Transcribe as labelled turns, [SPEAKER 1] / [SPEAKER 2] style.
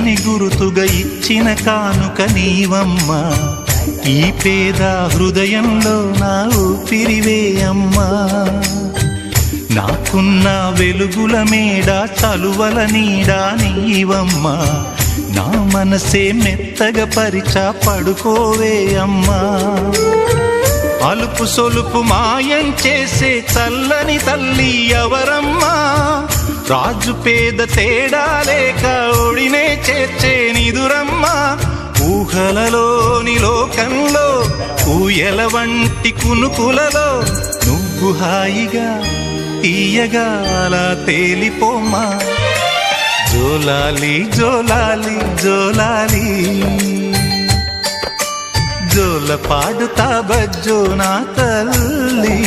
[SPEAKER 1] తీయని గురుతుగా ఇచ్చిన కానుక నీవమ్మా. ఈ పేద హృదయంలో నా ఊపిరివే అమ్మా. నాకున్న వెలుగుల మేడ చలువల నీడా నీవమ్మా. నా మనసే మెత్తగా పరిచా పడుకోవే అమ్మా. అలుపు సొలుపు మాయం చేసే చల్లని తల్లి ఎవరమ్మా. రాజు పేద తేడా లేక ఒడినే చేర్చే నిదురమ్మా. ఊహలలోని లోకంలో ఊయల వంటి కునుకులలో నువ్వు హాయిగా తీయగా అలా తేలిపోమ్మా. జోలాలి జోలాలి జోలాలి జోల పాడుతా బజ్జో నా తల్లి.